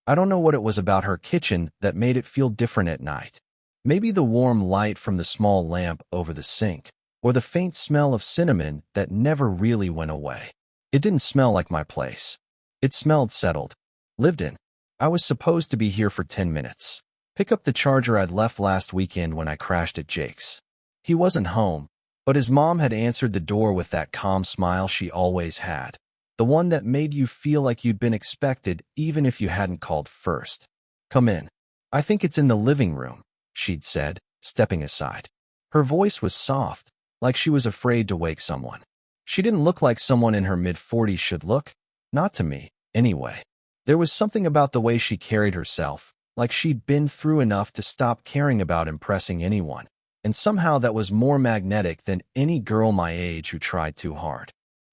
I don't know what it was about her kitchen that made it feel different at night. Maybe the warm light from the small lamp over the sink, or the faint smell of cinnamon that never really went away. It didn't smell like my place. It smelled settled, lived in. I was supposed to be here for 10 minutes. Pick up the charger I'd left last weekend when I crashed at Jake's. He wasn't home, but his mom had answered the door with that calm smile she always had. The one that made you feel like you'd been expected even if you hadn't called first. Come in. I think it's in the living room, she'd said, stepping aside. Her voice was soft, like she was afraid to wake someone. She didn't look like someone in her mid-40s should look. Not to me, anyway. There was something about the way she carried herself, like she'd been through enough to stop caring about impressing anyone, and somehow that was more magnetic than any girl my age who tried too hard.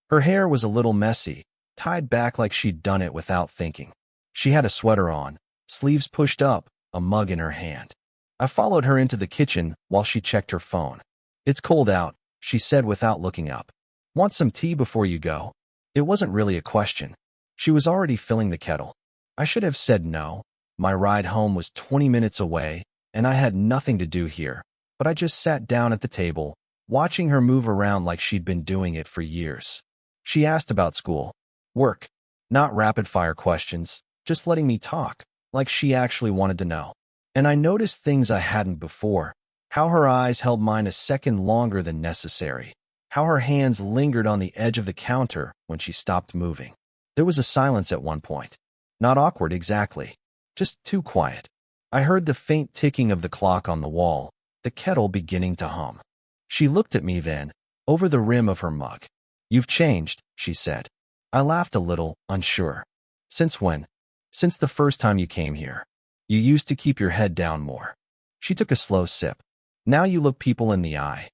Her hair was a little messy, tied back like she'd done it without thinking. She had a sweater on, sleeves pushed up, a mug in her hand. I followed her into the kitchen while she checked her phone. "It's cold out," she said without looking up. "Want some tea before you go?" It wasn't really a question. She was already filling the kettle. I should have said no. My ride home was 20 minutes away, and I had nothing to do here, but I just sat down at the table, watching her move around like she'd been doing it for years. She asked about school, work, not rapid-fire questions, just letting me talk, like she actually wanted to know. And I noticed things I hadn't before, how her eyes held mine a second longer than necessary, how her hands lingered on the edge of the counter when she stopped moving. There was a silence at one point. Not awkward exactly, just too quiet. I heard the faint ticking of the clock on the wall, the kettle beginning to hum. She looked at me then, over the rim of her mug. "You've changed," she said. I laughed a little, unsure. "Since when?" "Since the first time you came here. You used to keep your head down more." She took a slow sip. "Now you look people in the eye."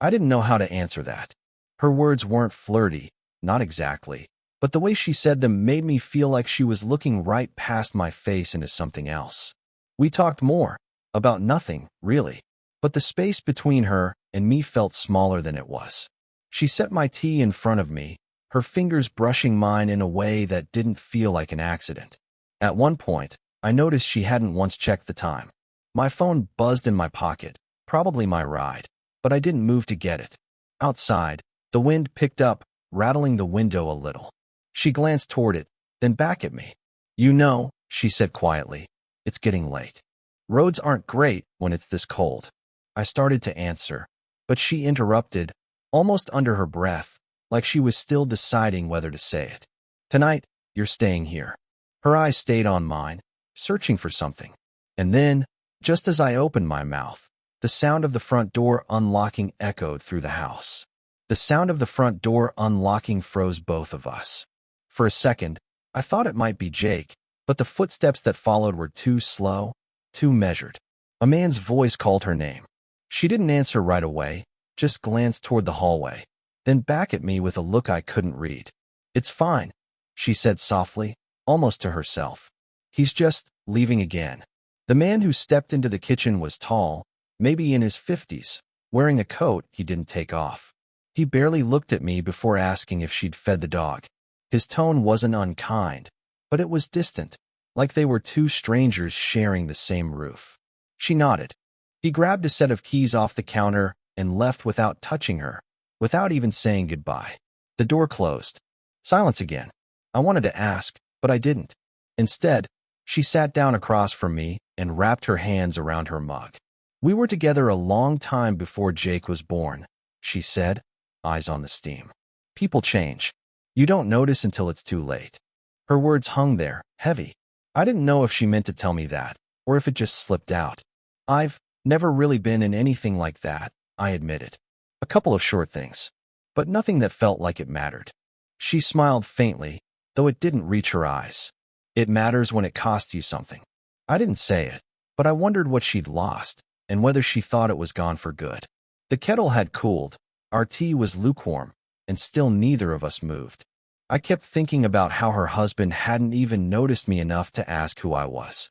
I didn't know how to answer that. Her words weren't flirty, not exactly, but the way she said them made me feel like she was looking right past my face into something else. We talked more, about nothing, really, but the space between her and me felt smaller than it was. She set my tea in front of me, her fingers brushing mine in a way that didn't feel like an accident. At one point, I noticed she hadn't once checked the time. My phone buzzed in my pocket, probably my ride, but I didn't move to get it. Outside, the wind picked up, rattling the window a little. She glanced toward it, then back at me. "You know," she said quietly, "it's getting late. Roads aren't great when it's this cold." I started to answer, but she interrupted, almost under her breath, like she was still deciding whether to say it. "Tonight, you're staying here." Her eyes stayed on mine, searching for something. And then, just as I opened my mouth, the sound of the front door unlocking echoed through the house. The sound of the front door unlocking froze both of us. For a second, I thought it might be Jake, but the footsteps that followed were too slow, too measured. A man's voice called her name. She didn't answer right away, just glanced toward the hallway, then back at me with a look I couldn't read. "It's fine," she said softly, almost to herself. "He's just leaving again." The man who stepped into the kitchen was tall, maybe in his 50s, wearing a coat he didn't take off. He barely looked at me before asking if she'd fed the dog. His tone wasn't unkind, but it was distant, like they were two strangers sharing the same roof. She nodded. He grabbed a set of keys off the counter and left without touching her, without even saying goodbye. The door closed. Silence again. I wanted to ask, but I didn't. Instead, she sat down across from me and wrapped her hands around her mug. "We were together a long time before Jake was born," she said, eyes on the steam. "People change. You don't notice until it's too late." Her words hung there, heavy. I didn't know if she meant to tell me that, or if it just slipped out. "I've never really been in anything like that," I admitted. "A couple of short things, but nothing that felt like it mattered." She smiled faintly, though it didn't reach her eyes. "It matters when it costs you something." I didn't say it, but I wondered what she'd lost, and whether she thought it was gone for good. The kettle had cooled, our tea was lukewarm, and still neither of us moved. I kept thinking about how her husband hadn't even noticed me enough to ask who I was.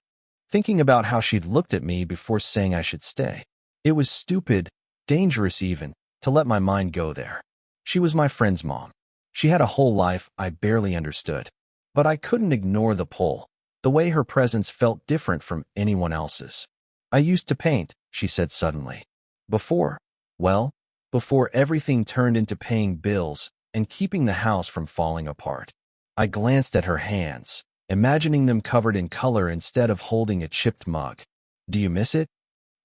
Thinking about how she'd looked at me before saying I should stay. It was stupid, dangerous even, to let my mind go there. She was my friend's mom. She had a whole life I barely understood. But I couldn't ignore the pull. The way her presence felt different from anyone else's. I used to paint, she said suddenly. Before, well, before everything turned into paying bills and keeping the house from falling apart. I glanced at her hands, imagining them covered in color instead of holding a chipped mug. Do you miss it?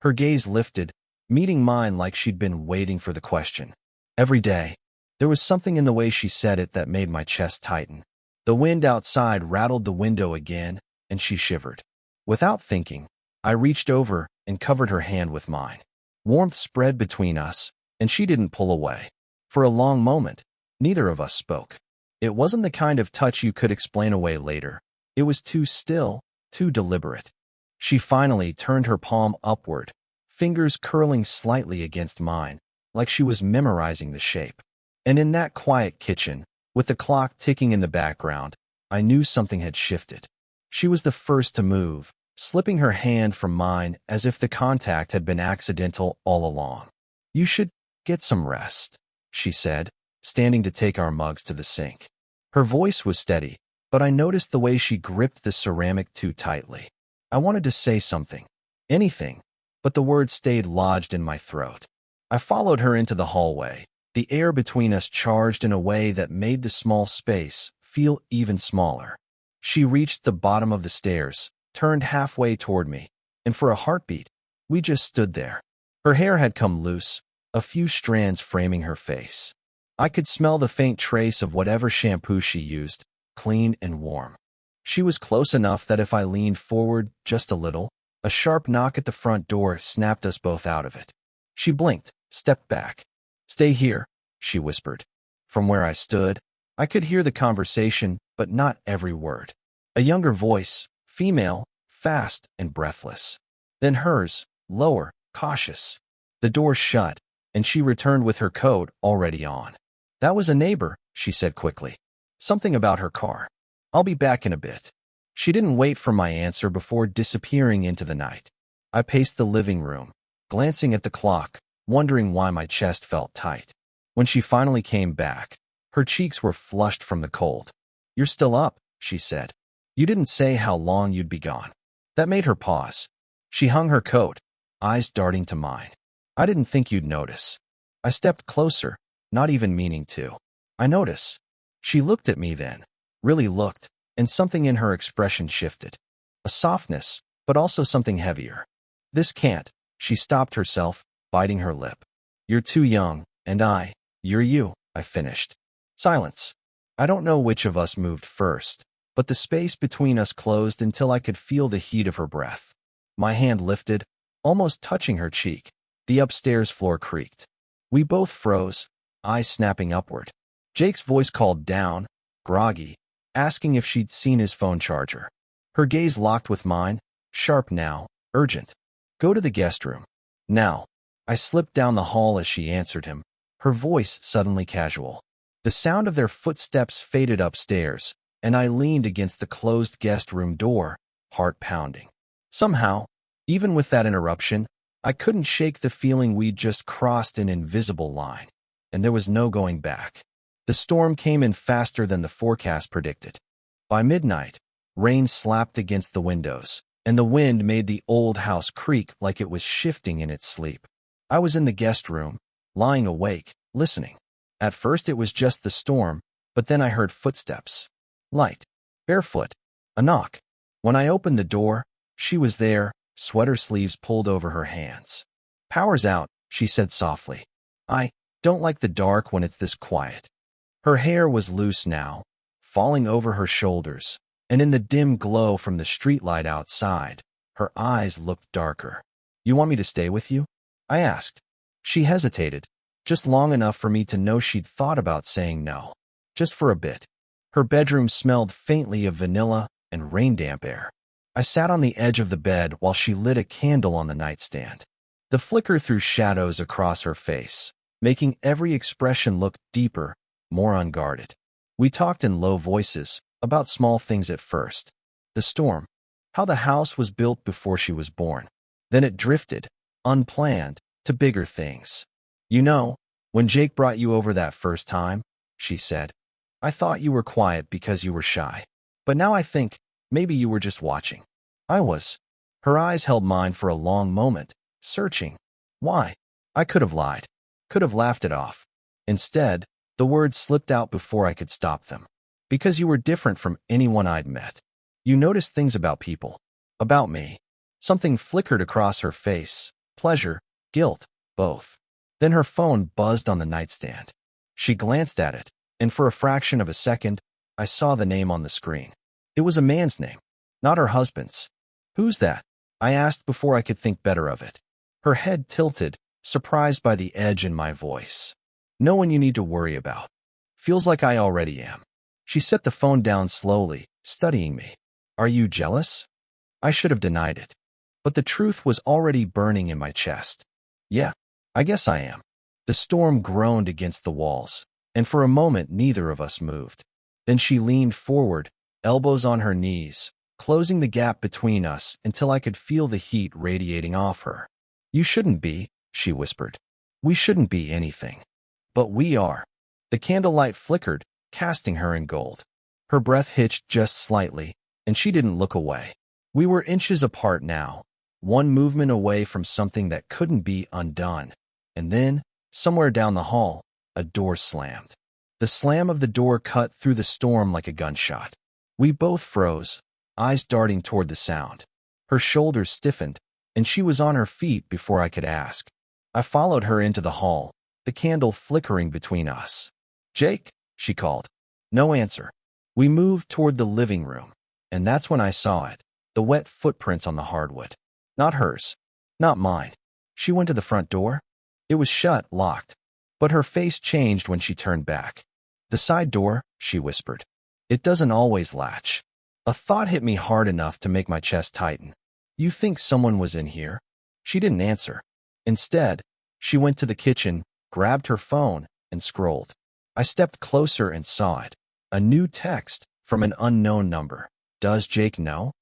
Her gaze lifted, meeting mine like she'd been waiting for the question. Every day. There was something in the way she said it that made my chest tighten. The wind outside rattled the window again, and she shivered. Without thinking, I reached over and covered her hand with mine. Warmth spread between us, and she didn't pull away. For a long moment, neither of us spoke. It wasn't the kind of touch you could explain away later. It was too still, too deliberate. She finally turned her palm upward, fingers curling slightly against mine, like she was memorizing the shape. And in that quiet kitchen, with the clock ticking in the background, I knew something had shifted. She was the first to move, slipping her hand from mine as if the contact had been accidental all along. You should get some rest, she said, standing to take our mugs to the sink. Her voice was steady, but I noticed the way she gripped the ceramic too tightly. I wanted to say something, anything, but the words stayed lodged in my throat. I followed her into the hallway, the air between us charged in a way that made the small space feel even smaller. She reached the bottom of the stairs, turned halfway toward me, and for a heartbeat, we just stood there. Her hair had come loose, a few strands framing her face. I could smell the faint trace of whatever shampoo she used, clean and warm. She was close enough that if I leaned forward just a little, a sharp knock at the front door snapped us both out of it. She blinked, stepped back. Stay here, she whispered. From where I stood, I could hear the conversation, but not every word. A younger voice, female, fast and breathless. Then hers, lower, cautious. The door shut, and she returned with her coat already on. That was a neighbor, she said quickly. Something about her car. I'll be back in a bit. She didn't wait for my answer before disappearing into the night. I paced the living room, glancing at the clock, wondering why my chest felt tight. When she finally came back, her cheeks were flushed from the cold. You're still up, she said. You didn't say how long you'd be gone. That made her pause. She hung her coat, eyes darting to mine. I didn't think you'd notice. I stepped closer, not even meaning to. I notice. She looked at me then, really looked, and something in her expression shifted. A softness, but also something heavier. This can't. She stopped herself, biting her lip. You're too young, and you're you, I finished. Silence. I don't know which of us moved first, but the space between us closed until I could feel the heat of her breath. My hand lifted, almost touching her cheek. The upstairs floor creaked. We both froze, eyes snapping upward. Jake's voice called down, groggy, asking if she'd seen his phone charger. Her gaze locked with mine, sharp now, urgent. Go to the guest room. Now. I slipped down the hall as she answered him, her voice suddenly casual. The sound of their footsteps faded upstairs, and I leaned against the closed guest room door, heart pounding. Somehow, even with that interruption, I couldn't shake the feeling we'd just crossed an invisible line, and there was no going back. The storm came in faster than the forecast predicted. By midnight, rain slapped against the windows, and the wind made the old house creak like it was shifting in its sleep. I was in the guest room, lying awake, listening. At first it was just the storm, but then I heard footsteps. Light, barefoot, a knock. When I opened the door, she was there, sweater sleeves pulled over her hands. Power's out, she said softly. I don't like the dark when it's this quiet. Her hair was loose now, falling over her shoulders, and in the dim glow from the streetlight outside, her eyes looked darker. You want me to stay with you? I asked. She hesitated, just long enough for me to know she'd thought about saying no. Just for a bit. Her bedroom smelled faintly of vanilla and rain-damp air. I sat on the edge of the bed while she lit a candle on the nightstand. The flicker threw shadows across her face, making every expression look deeper, more unguarded. We talked in low voices, about small things at first. The storm, how the house was built before she was born. Then it drifted, unplanned, to bigger things. You know, when Jake brought you over that first time, she said, I thought you were quiet because you were shy. But now I think Maybe you were just watching. I was. Her eyes held mine for a long moment, searching. Why? I could have lied. Could have laughed it off. Instead, the words slipped out before I could stop them. Because you were different from anyone I'd met. You noticed things about people. About me. Something flickered across her face. Pleasure, guilt, both. Then her phone buzzed on the nightstand. She glanced at it, and for a fraction of a second, I saw the name on the screen. It was a man's name, not her husband's. Who's that? I asked before I could think better of it. Her head tilted, surprised by the edge in my voice. No one you need to worry about. Feels like I already am. She set the phone down slowly, studying me. Are you jealous? I should have denied it. But the truth was already burning in my chest. Yeah, I guess I am. The storm groaned against the walls, and for a moment neither of us moved. Then she leaned forward, elbows on her knees, closing the gap between us until I could feel the heat radiating off her. You shouldn't be, she whispered. We shouldn't be anything. But we are. The candlelight flickered, casting her in gold. Her breath hitched just slightly, and she didn't look away. We were inches apart now, one movement away from something that couldn't be undone. And then, somewhere down the hall, a door slammed. The slam of the door cut through the storm like a gunshot. We both froze, eyes darting toward the sound. Her shoulders stiffened, and she was on her feet before I could ask. I followed her into the hall, the candle flickering between us. Jake, she called. No answer. We moved toward the living room, and that's when I saw it, the wet footprints on the hardwood. Not hers. Not mine. She went to the front door. It was shut, locked. But her face changed when she turned back. The side door, she whispered. It doesn't always latch. A thought hit me hard enough to make my chest tighten. You think someone was in here? She didn't answer. Instead, she went to the kitchen, grabbed her phone, and scrolled. I stepped closer and saw it. A new text from an unknown number. Does Jake know?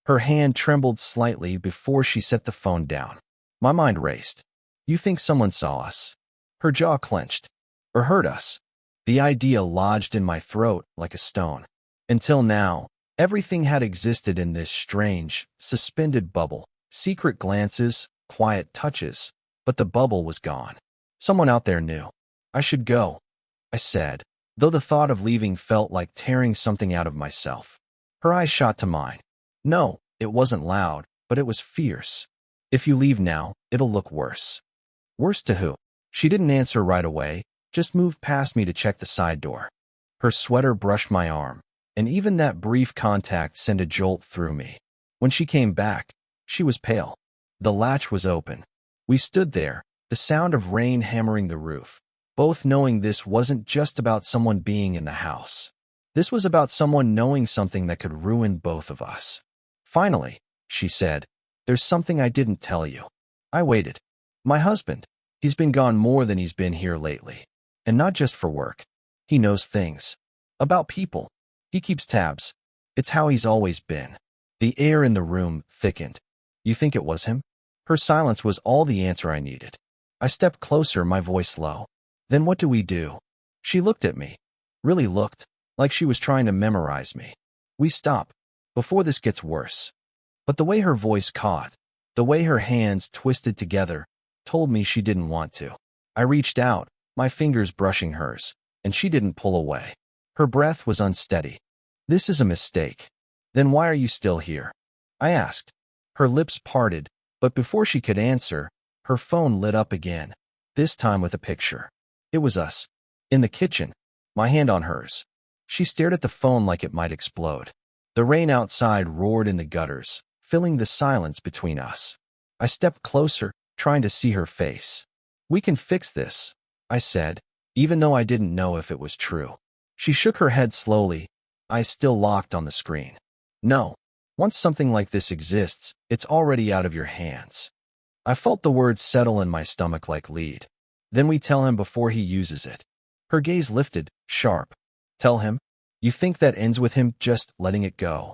Her hand trembled slightly before she set the phone down. My mind raced. You think someone saw us? Her jaw clenched. Or heard us? The idea lodged in my throat like a stone. Until now, everything had existed in this strange, suspended bubble. Secret glances, quiet touches, but the bubble was gone. Someone out there knew. I should go, I said, though the thought of leaving felt like tearing something out of myself. Her eyes shot to mine. No, it wasn't loud, but it was fierce. If you leave now, it'll look worse. Worse to who? She didn't answer right away, just moved past me to check the side door. Her sweater brushed my arm, and even that brief contact sent a jolt through me. When she came back, she was pale. The latch was open. We stood there, the sound of rain hammering the roof, both knowing this wasn't just about someone being in the house. This was about someone knowing something that could ruin both of us. Finally, she said, there's something I didn't tell you. I waited. My husband. He's been gone more than he's been here lately. And not just for work. He knows things. About people. He keeps tabs. It's how he's always been. The air in the room thickened. You think it was him? Her silence was all the answer I needed. I stepped closer, my voice low. Then what do we do? She looked at me. Really looked, like she was trying to memorize me. We stop. Before this gets worse. But the way her voice caught, the way her hands twisted together, told me she didn't want to. I reached out, my fingers brushing hers, and she didn't pull away. Her breath was unsteady. This is a mistake. Then why are you still here? I asked. Her lips parted, but before she could answer, her phone lit up again, this time with a picture. It was us. In the kitchen, my hand on hers. She stared at the phone like it might explode. The rain outside roared in the gutters, filling the silence between us. I stepped closer, trying to see her face. We can fix this, I said, even though I didn't know if it was true. She shook her head slowly, eyes still locked on the screen. No. Once something like this exists, it's already out of your hands. I felt the words settle in my stomach like lead. Then we tell him before he uses it. Her gaze lifted, sharp. Tell him? You think that ends with him just letting it go?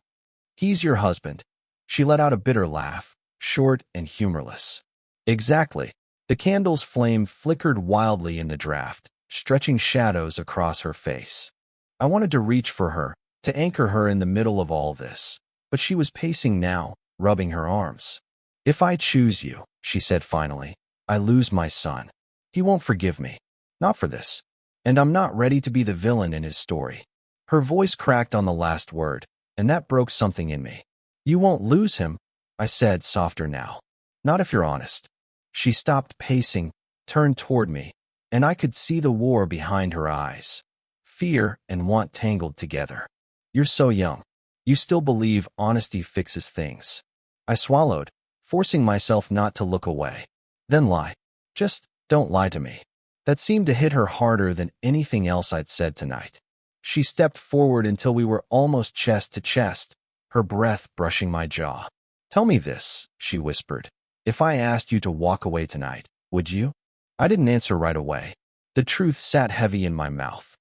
He's your husband. She let out a bitter laugh, short and humorless. Exactly. The candle's flame flickered wildly in the draft, stretching shadows across her face. I wanted to reach for her, to anchor her in the middle of all this. but she was pacing now, rubbing her arms. If I choose you, she said finally, I lose my son. He won't forgive me. Not for this. And I'm not ready to be the villain in his story. Her voice cracked on the last word, and that broke something in me. You won't lose him, I said, softer now. Not if you're honest. She stopped pacing, turned toward me, and I could see the war behind her eyes. Fear and want tangled together. You're so young. You still believe honesty fixes things. I swallowed, forcing myself not to look away. Then lie. Just don't lie to me. That seemed to hit her harder than anything else I'd said tonight. She stepped forward until we were almost chest to chest, her breath brushing my jaw. Tell me this, she whispered. If I asked you to walk away tonight, would you? I didn't answer right away. The truth sat heavy in my mouth.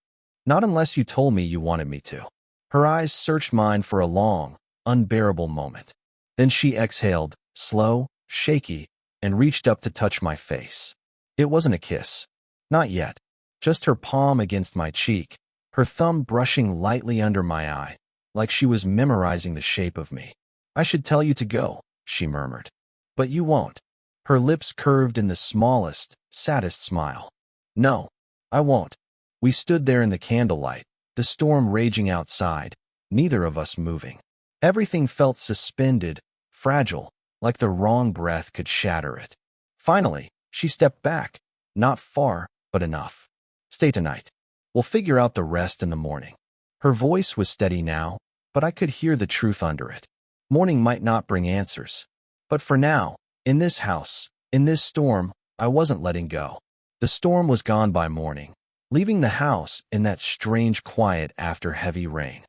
Not unless you told me you wanted me to. Her eyes searched mine for a long, unbearable moment. Then she exhaled, slow, shaky, and reached up to touch my face. It wasn't a kiss. Not yet. Just her palm against my cheek, her thumb brushing lightly under my eye, like she was memorizing the shape of me. I should tell you to go, she murmured. But you won't. Her lips curved in the smallest, saddest smile. No, I won't. We stood there in the candlelight, the storm raging outside, neither of us moving. Everything felt suspended, fragile, like the wrong breath could shatter it. Finally, she stepped back, not far, but enough. Stay tonight. We'll figure out the rest in the morning. Her voice was steady now, but I could hear the truth under it. Morning might not bring answers. But for now, in this house, in this storm, I wasn't letting go. The storm was gone by morning, leaving the house in that strange quiet after heavy rain.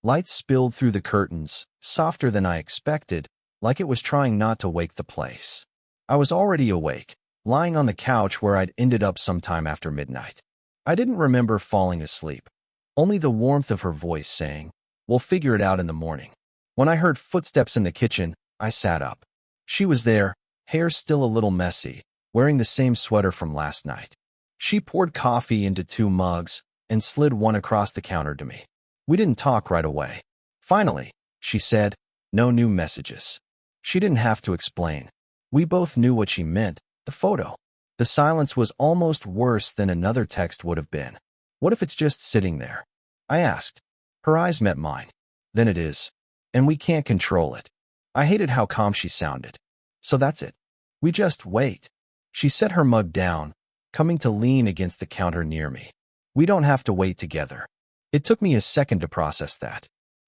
Lights spilled through the curtains, softer than I expected, like it was trying not to wake the place. I was already awake, lying on the couch where I'd ended up sometime after midnight. I didn't remember falling asleep, only the warmth of her voice saying, "We'll figure it out in the morning." When I heard footsteps in the kitchen, I sat up. She was there, hair still a little messy, wearing the same sweater from last night. She poured coffee into 2 mugs and slid one across the counter to me. We didn't talk right away. Finally, she said, "No new messages." She didn't have to explain. We both knew what she meant, the photo. The silence was almost worse than another text would have been. What if it's just sitting there? I asked. Her eyes met mine. Then it is. And we can't control it. I hated how calm she sounded. So that's it. We just wait. She set her mug down, coming to lean against the counter near me. We don't have to wait together. It took me a second to process that.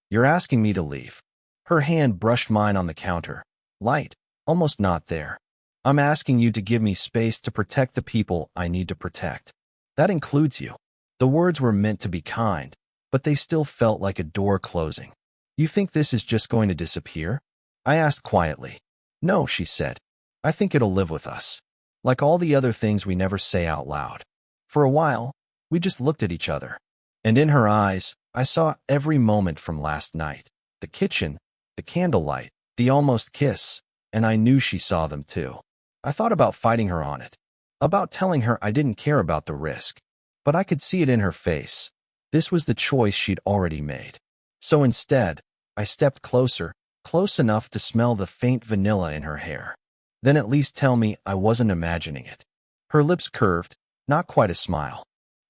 You're asking me to leave. Her hand brushed mine on the counter. Light, almost not there. I'm asking you to give me space to protect the people I need to protect. That includes you. The words were meant to be kind, but they still felt like a door closing. You think this is just going to disappear? I asked quietly. No, she said. I think it'll live with us. Like all the other things we never say out loud. For a while, we just looked at each other. And in her eyes, I saw every moment from last night. The kitchen, the candlelight, the almost kiss, and I knew she saw them too. I thought about fighting her on it, about telling her I didn't care about the risk, but I could see it in her face. This was the choice she'd already made. So instead, I stepped closer, close enough to smell the faint vanilla in her hair. Then at least tell me I wasn't imagining it. Her lips curved, not quite a smile.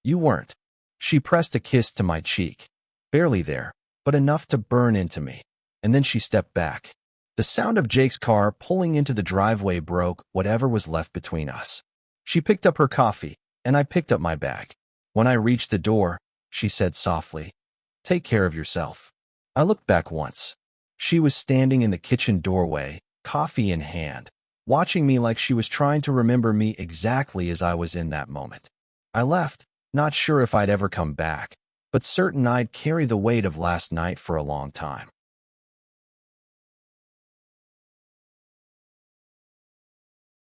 You weren't. She pressed a kiss to my cheek. Barely there, but enough to burn into me. And then she stepped back. The sound of Jake's car pulling into the driveway broke whatever was left between us. She picked up her coffee, and I picked up my bag. When I reached the door, she said softly, "Take care of yourself." I looked back once. She was standing in the kitchen doorway, coffee in hand, watching me like she was trying to remember me exactly as I was in that moment. I left, not sure if I'd ever come back, but certain I'd carry the weight of last night for a long time.